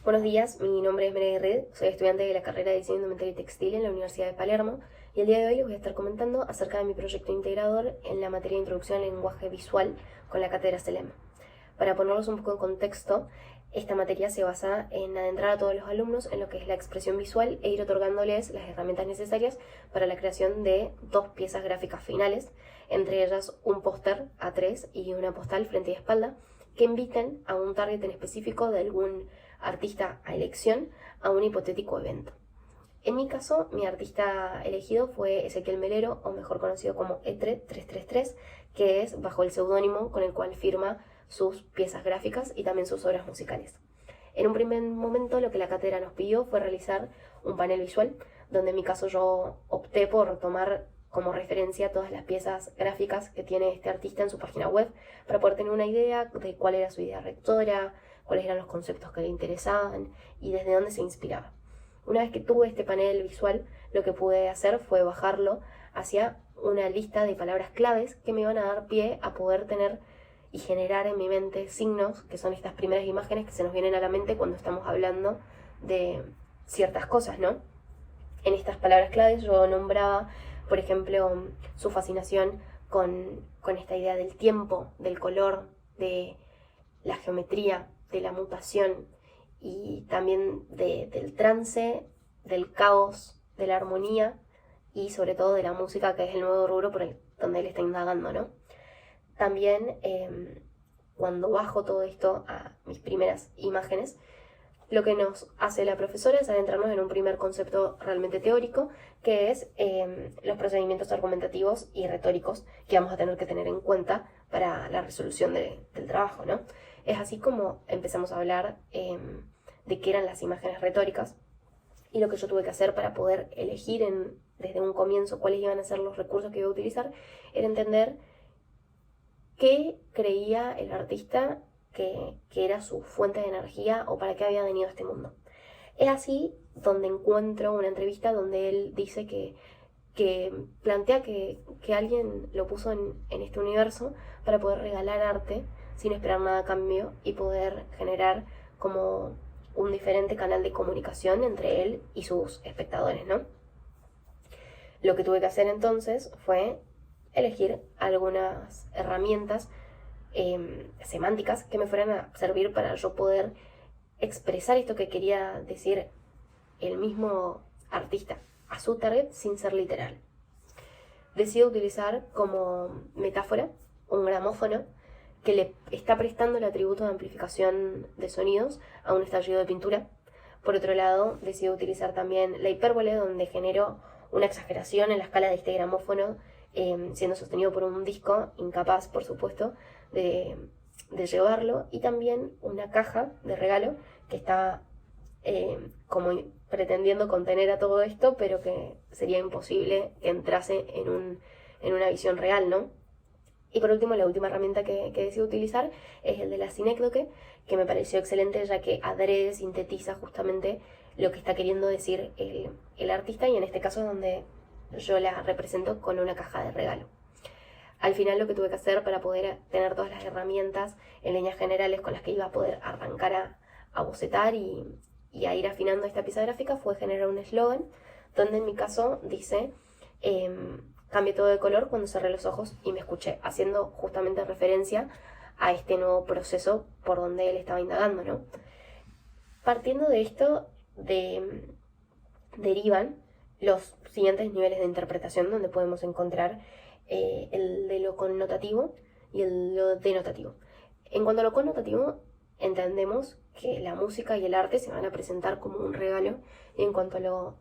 Buenos días, mi nombre es María Red, soy estudiante de la carrera de Diseño Indumentaria y Textil en la Universidad de Palermo y el día de hoy les voy a estar comentando acerca de mi proyecto integrador en la materia de Introducción al Lenguaje Visual con la cátedra CELEM. Para ponerlos un poco en contexto, esta materia se basa en adentrar a todos los alumnos en lo que es la expresión visual e ir otorgándoles las herramientas necesarias para la creación de 2 piezas gráficas finales, entre ellas un póster A3 y una postal frente y espalda, que inviten a un target en específico de algún artista a elección a un hipotético evento. En mi caso, mi artista elegido fue Ezequiel Melero, o mejor conocido como Etre333, que es bajo el seudónimo con el cual firma sus piezas gráficas y también sus obras musicales. En un primer momento lo que la cátedra nos pidió fue realizar un panel visual, donde en mi caso yo opté por tomar como referencia todas las piezas gráficas que tiene este artista en su página web para poder tener una idea de cuál era su idea rectora, cuáles eran los conceptos que le interesaban y desde dónde se inspiraba. Una vez que tuve este panel visual, lo que pude hacer fue bajarlo hacia una lista de palabras claves que me iban a dar pie a poder tener y generar en mi mente signos, que son estas primeras imágenes que se nos vienen a la mente cuando estamos hablando de ciertas cosas, ¿no? En estas palabras claves yo nombraba, por ejemplo, su fascinación con esta idea del tiempo, del color, de la geometría, de la mutación y también del trance, del caos, de la armonía y sobre todo de la música, que es el nuevo rubro por donde él está indagando, ¿no? También cuando bajo todo esto a mis primeras imágenes, lo que nos hace la profesora es adentrarnos en un primer concepto realmente teórico, que es los procedimientos argumentativos y retóricos que vamos a tener que tener en cuenta para la resolución del trabajo, ¿no? Es así como empezamos a hablar de qué eran las imágenes retóricas y lo que yo tuve que hacer para poder elegir desde un comienzo cuáles iban a ser los recursos que iba a utilizar, era entender qué creía el artista que era su fuente de energía o para qué había venido a este mundo. Es así donde encuentro una entrevista donde él dice que plantea que alguien lo puso en este universo para poder regalar arte sin esperar nada a cambio y poder generar como un diferente canal de comunicación entre él y sus espectadores, ¿no? Lo que tuve que hacer entonces fue elegir algunas herramientas semánticas que me fueran a servir para yo poder expresar esto que quería decir el mismo artista a su target sin ser literal. Decido utilizar como metáfora un gramófono que le está prestando el atributo de amplificación de sonidos a un estallido de pintura. Por otro lado, decido utilizar también la hipérbole, donde genero una exageración en la escala de este gramófono, siendo sostenido por un disco, incapaz, por supuesto, de llevarlo, y también una caja de regalo que está como pretendiendo contener a todo esto, pero que sería imposible que entrase en una visión real, ¿no? Y por último, la última herramienta que decido utilizar es el de la sinécdoque, que me pareció excelente ya que adrede sintetiza justamente lo que está queriendo decir el artista, y en este caso donde yo la represento con una caja de regalo. Al final lo que tuve que hacer para poder tener todas las herramientas en líneas generales con las que iba a poder arrancar a bocetar y a ir afinando esta pieza gráfica fue generar un eslogan, donde en mi caso dice cambie todo de color cuando cerré los ojos y me escuché, haciendo justamente referencia a este nuevo proceso por donde él estaba indagando, ¿no? Partiendo de esto, derivan los siguientes niveles de interpretación, donde podemos encontrar el de lo connotativo y el lo denotativo. En cuanto a lo connotativo, entendemos que la música y el arte se van a presentar como un regalo, y en cuanto a lo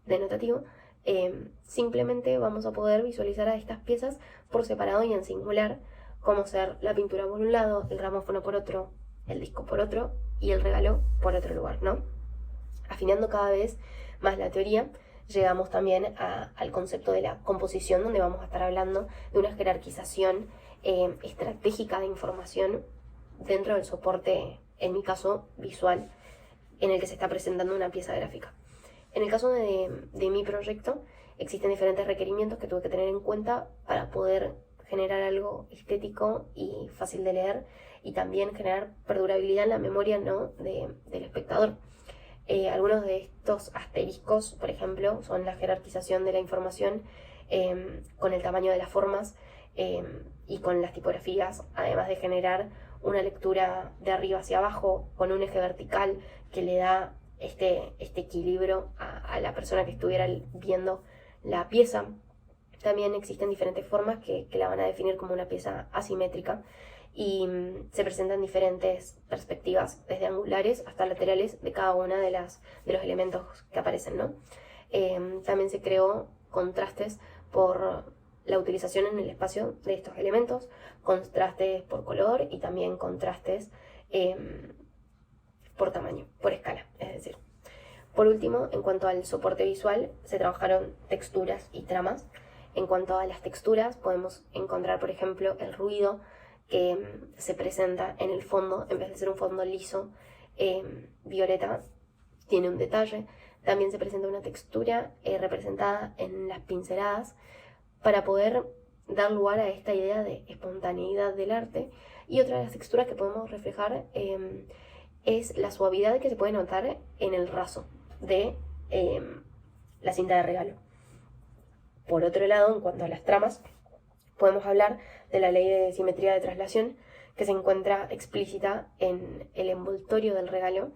denotativo, simplemente vamos a poder visualizar a estas piezas por separado y en singular, como ser la pintura por un lado, el gramófono por otro, el disco por otro y el regalo por otro lugar, ¿no? Afinando cada vez más la teoría, llegamos también al concepto de la composición, donde vamos a estar hablando de una jerarquización estratégica de información dentro del soporte, en mi caso, visual, en el que se está presentando una pieza gráfica. En el caso de mi proyecto, existen diferentes requerimientos que tuve que tener en cuenta para poder generar algo estético y fácil de leer, y también generar perdurabilidad en la memoria, ¿no?, del espectador. Algunos de estos asteriscos, por ejemplo, son la jerarquización de la información con el tamaño de las formas y con las tipografías, además de generar una lectura de arriba hacia abajo con un eje vertical que le da este equilibrio a la persona que estuviera viendo la pieza. También existen diferentes formas que la van a definir como una pieza asimétrica y se presentan diferentes perspectivas, desde angulares hasta laterales, de cada una de los elementos que aparecen, ¿no? También se creó contrastes por la utilización en el espacio de estos elementos, contrastes por color y también contrastes por tamaño, por escala, es decir. Por último, en cuanto al soporte visual, se trabajaron texturas y tramas. En cuanto a las texturas, podemos encontrar, por ejemplo, el ruido que se presenta en el fondo, en vez de ser un fondo liso, violeta, tiene un detalle. También se presenta una textura representada en las pinceladas para poder dar lugar a esta idea de espontaneidad del arte. Y otra de las texturas que podemos reflejar es la suavidad que se puede notar en el raso de la cinta de regalo. Por otro lado, en cuanto a las tramas, podemos hablar de la ley de simetría de traslación que se encuentra explícita en el envoltorio del regalo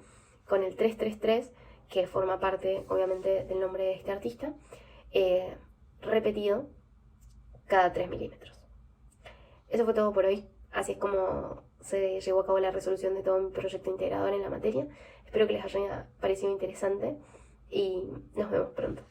con el 333, que forma parte obviamente del nombre de este artista, repetido cada 3 milímetros. Eso fue todo por hoy. Así es como se llevó a cabo la resolución de todo mi proyecto integrador en la materia. Espero que les haya parecido interesante y nos vemos pronto.